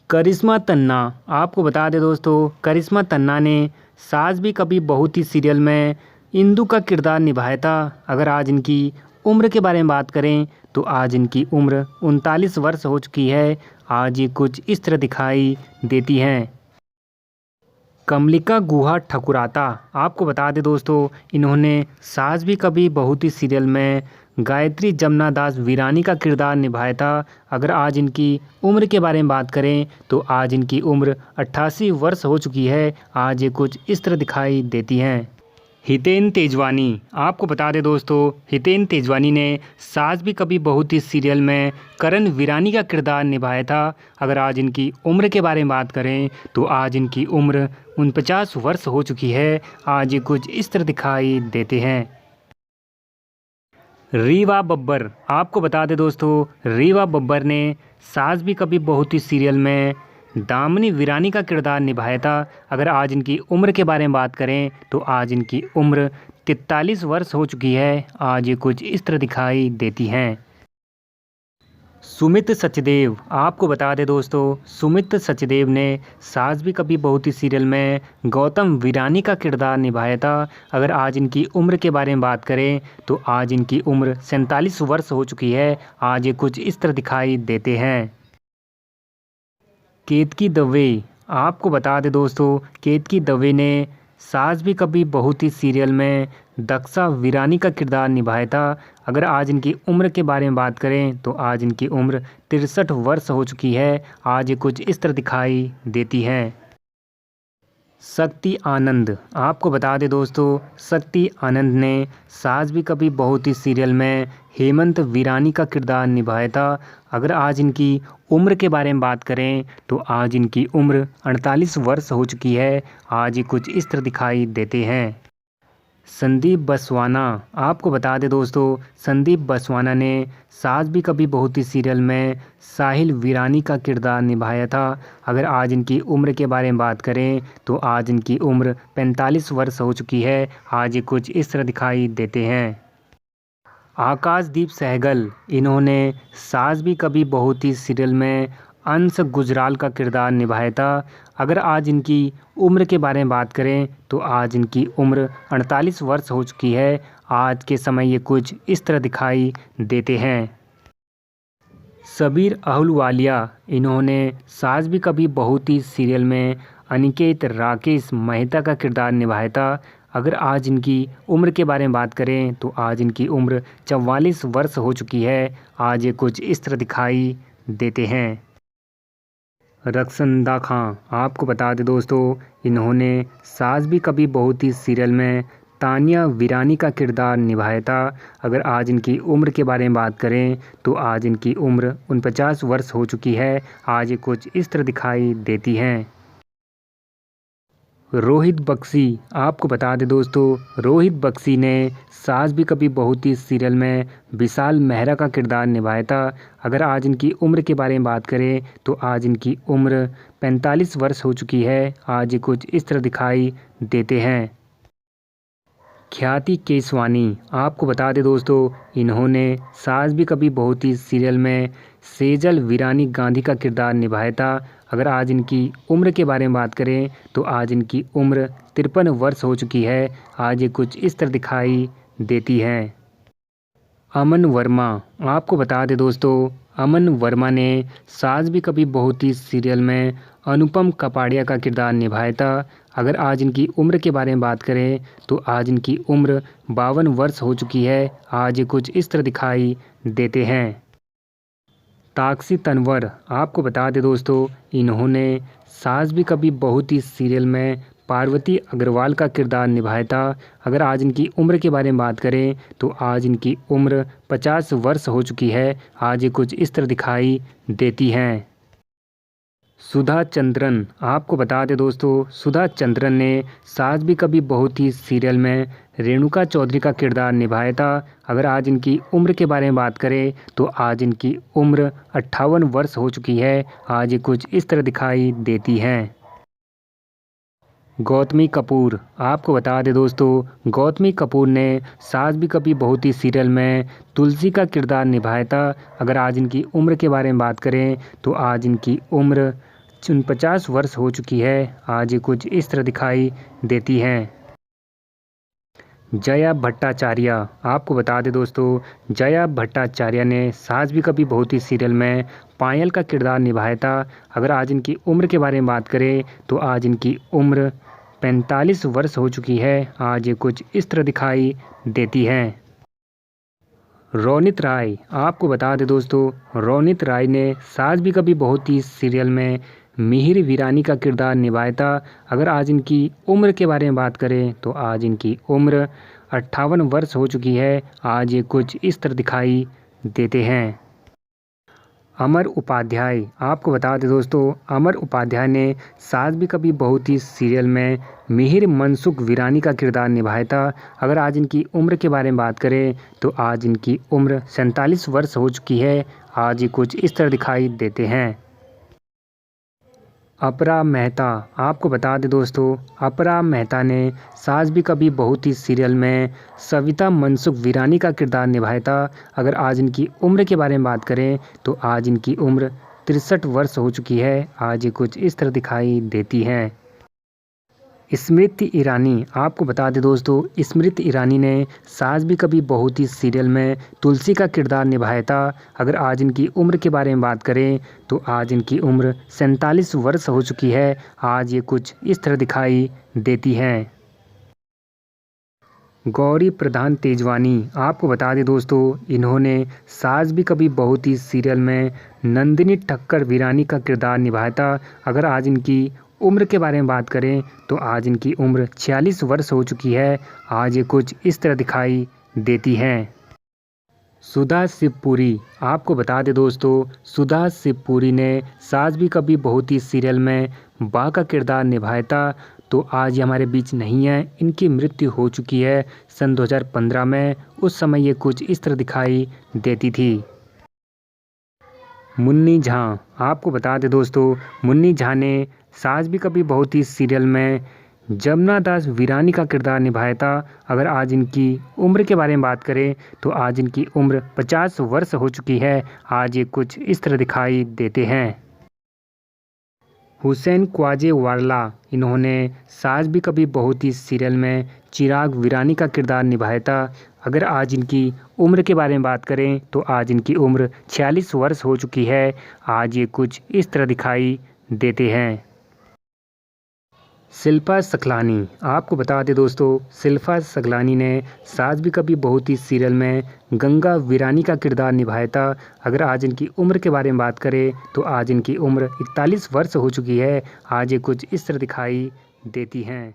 करिश्मा तन्ना। आपको बता दें दोस्तों, करिश्मा तन्ना ने सास भी कभी बहू थी सीरियल में इंदु का किरदार निभाया था। अगर आज इनकी उम्र के बारे में बात करें तो आज इनकी उम्र 39 वर्ष हो चुकी है। आज ये कुछ इस तरह दिखाई देती हैं। कमलिका गुहा ठकुराता। आपको बता दें दोस्तों, इन्होंने सास भी कभी बहू थी सीरियल में गायत्री जमुना दास वीरानी का किरदार निभाया था। अगर आज इनकी उम्र के बारे में बात करें तो आज इनकी उम्र 88 वर्ष हो चुकी है। आज ये कुछ इस तरह दिखाई देती हैं। हितेन तेजवानी। आपको बता दें दोस्तों, हितेन तेजवानी ने सास भी कभी बहू थी सीरियल में करण वीरानी का किरदार निभाया था। अगर आज इनकी उम्र के बारे में बात करें तो आज इनकी उम्र 49 वर्ष हो चुकी है। आज ये कुछ इस तरह दिखाई देते हैं। रीवा बब्बर। आपको बता दें दोस्तों, रीवा बब्बर ने सास भी कभी बहू थी सीरियल में दामिनी वीरानी का किरदार निभाया था। अगर आज इनकी उम्र के बारे में बात करें तो आज इनकी उम्र 43 वर्ष हो चुकी है। आज ये कुछ इस तरह दिखाई देती हैं। सुमित सचदेव। आपको बता दें दोस्तों, सुमित सचदेव ने सास भी कभी बहू थी सीरियल में गौतम वीरानी का किरदार निभाया था। अगर आज इनकी उम्र के बारे में बात करें तो आज इनकी उम्र 47 वर्ष हो चुकी है। आज ये कुछ इस तरह दिखाई देते हैं। केतकी दवे। आपको बता दें दोस्तों, केतकी दवे ने सास भी कभी बहू थी सीरियल में दक्षा वीरानी का किरदार निभाया था। अगर आज इनकी उम्र के बारे में बात करें तो आज इनकी उम्र 63 वर्ष हो चुकी है। आज ये कुछ इस तरह दिखाई देती हैं। शक्ति आनंद। आपको बता दें दोस्तों, शक्ति आनंद ने सास भी कभी बहू थी सीरियल में हेमंत वीरानी का किरदार निभाया था। अगर आज इनकी उम्र के बारे में बात करें तो आज इनकी उम्र 48 वर्ष हो चुकी है। आज ये कुछ इस तरह दिखाई देते हैं। संदीप बसवाना। आपको बता दें दोस्तों, संदीप बसवाना ने सास भी कभी बहू थी सीरियल में साहिल वीरानी का किरदार निभाया था। अगर आज इनकी उम्र के बारे में बात करें तो आज इनकी उम्र 45 वर्ष हो चुकी है। आज ये कुछ इस तरह दिखाई देते हैं। आकाशदीप सहगल। इन्होंने सास भी कभी बहू थी सीरियल में अंश गुजराल का किरदार निभाया था। अगर आज इनकी उम्र के बारे में बात करें तो आज इनकी उम्र 48 वर्ष हो चुकी है। आज के समय ये कुछ इस तरह दिखाई देते हैं। सबीर अहलुवालिया। इन्होंने सास भी कभी बहू थी सीरियल में अनिकेत राकेश मेहता का किरदार निभाया था। अगर आज इनकी उम्र के बारे में बात करें तो आज इनकी उम्र 44 वर्ष हो चुकी है। आज ये कुछ इस तरह दिखाई देते हैं। रक्षंदा खां। आपको बता दें दोस्तों, इन्होंने सास भी कभी बहू थी सीरियल में तानिया वीरानी का किरदार निभाया था। अगर आज इनकी उम्र के बारे में बात करें तो आज इनकी उम्र 49 वर्ष हो चुकी है। आज ये कुछ इस तरह दिखाई देती हैं। रोहित बख्शी। आपको बता दें दोस्तों, रोहित बख्शी ने सास भी कभी बहू थी सीरियल में विशाल मेहरा का किरदार निभाया था। अगर आज इनकी उम्र के बारे में बात करें तो आज इनकी उम्र 45 वर्ष हो चुकी है। आज ये कुछ इस तरह दिखाई देते हैं। ख्याति केसवानी। आपको बता दें दोस्तों, इन्होंने सास भी कभी बहू थी सीरियल में सेजल वीरानी गांधी का किरदार निभाया था। अगर आज इनकी उम्र के बारे में बात करें तो आज इनकी उम्र 53 वर्ष हो चुकी है। आज ये कुछ इस तरह दिखाई देती हैं। अमन वर्मा। आपको बता दें दोस्तों, अमन वर्मा ने सास भी कभी बहू थी सीरियल में अनुपम कपाड़िया का किरदार निभाया था। अगर आज इनकी उम्र के बारे में बात करें तो आज इनकी उम्र 52 वर्ष हो चुकी है। आज ये कुछ इस तरह दिखाई देते हैं। ताकसी तनवर। आपको बता दें दोस्तों, इन्होंने सास भी कभी बहू थी सीरियल में पार्वती अग्रवाल का किरदार निभाया था। अगर आज इनकी उम्र के बारे में बात करें तो आज इनकी उम्र 50 वर्ष हो चुकी है। आज ये कुछ इस तरह दिखाई देती हैं। सुधा चंद्रन। आपको बता दें दोस्तों, सुधा चंद्रन ने सास भी कभी बहू थी सीरियल में रेणुका चौधरी का किरदार निभाया था। अगर आज इनकी उम्र के बारे में बात करें तो आज इनकी उम्र 58 वर्ष हो चुकी है। आज ये कुछ इस तरह दिखाई देती हैं। गौतमी कपूर। आपको बता दें दोस्तों, गौतमी कपूर ने सास भी कभी बहू थी सीरियल में तुलसी का किरदार निभाया था। अगर आज इनकी उम्र के बारे में बात करें तो आज इनकी उम्र 49 वर्ष हो चुकी है। आज ये कुछ इस तरह दिखाई देती हैं। जया भट्टाचार्य, आपको बता दें दोस्तों, जया भट्टाचार्य ने सास भी कभी बहू थी सीरियल में पायल का किरदार निभाया था। अगर आज इनकी उम्र के बारे में बात करें तो आज इनकी उम्र 45 वर्ष हो चुकी है। आज ये कुछ इस तरह दिखाई देती हैं। रोनित राय, आपको बता दें दोस्तों, रोनित राय ने सास भी कभी बहू थी सीरियल में मिहिर वीरानी का किरदार निभाया था। अगर आज इनकी उम्र के बारे में बात करें तो आज इनकी उम्र 58 वर्ष हो चुकी है। आज ये कुछ इस तरह दिखाई देते हैं। अमर उपाध्याय, आपको बता दें दोस्तों, अमर उपाध्याय ने सास भी कभी बहू थी सीरियल में मिहिर मनसुख वीरानी का किरदार निभाया था। अगर आज इनकी उम्र के बारे में बात करें तो आज इनकी उम्र 47 वर्ष हो चुकी है। आज ये कुछ इस तरह दिखाई देते हैं। अपरा मेहता, आपको बता दें दोस्तों, अपरा मेहता ने सास भी कभी बहू थी सीरियल में सविता मनसुख वीरानी का किरदार निभाया था। अगर आज इनकी उम्र के बारे में बात करें तो आज इनकी उम्र 63 वर्ष हो चुकी है। आज ये कुछ इस तरह दिखाई देती हैं। स्मृति ईरानी, आपको बता दें दोस्तों, स्मृति ईरानी ने सास भी कभी बहू थी सीरियल में तुलसी का किरदार निभाया था। अगर आज इनकी उम्र के बारे में बात करें तो आज इनकी उम्र 47 वर्ष हो चुकी है। आज ये कुछ इस तरह दिखाई देती हैं। गौरी प्रधान तेजवानी, आपको बता दें दोस्तों, इन्होंने सास भी कभी बहू थी सीरियल में नंदिनी ठक्कर वीरानी का किरदार निभाया था। अगर आज इनकी उम्र के बारे में बात करें तो आज इनकी उम्र 46 वर्ष हो चुकी है। आज ये कुछ इस तरह दिखाई देती हैं। सुधा शिवपुरी, आपको बता दें दोस्तों, सुधा शिवपुरी ने सास भी कभी बहू थी सीरियल में बा का किरदार निभाया था। तो आज ये हमारे बीच नहीं है, इनकी मृत्यु हो चुकी है सन 2015 में। उस समय ये कुछ इस तरह दिखाई देती थी। मुन्नी झा, आपको बता दें दोस्तों, मुन्नी झा ने सास भी कभी बहू थी सीरियल में जमुना दास वीरानी का किरदार निभाया था। अगर आज इनकी उम्र के बारे में बात करें तो आज इनकी उम्र 50 वर्ष हो चुकी है। आज ये कुछ इस तरह दिखाई देते हैं। हुसैन ख्वाजा वाला, इन्होंने सास भी कभी बहू थी सीरियल में चिराग वीरानी का किरदार निभाया था। अगर आज इनकी उम्र के बारे में बात करें तो आज इनकी उम्र 46 वर्ष हो चुकी है। आज ये कुछ इस तरह दिखाई देते हैं। शिल्पा सकलानी, आपको बता दें दोस्तों, शिल्पा सकलानी ने सास भी कभी बहू थी सीरियल में गंगा वीरानी का किरदार निभाया था। अगर आज इनकी उम्र के बारे में बात करें तो आज इनकी उम्र 41 वर्ष हो चुकी है। आज ये कुछ इस तरह दिखाई देती हैं।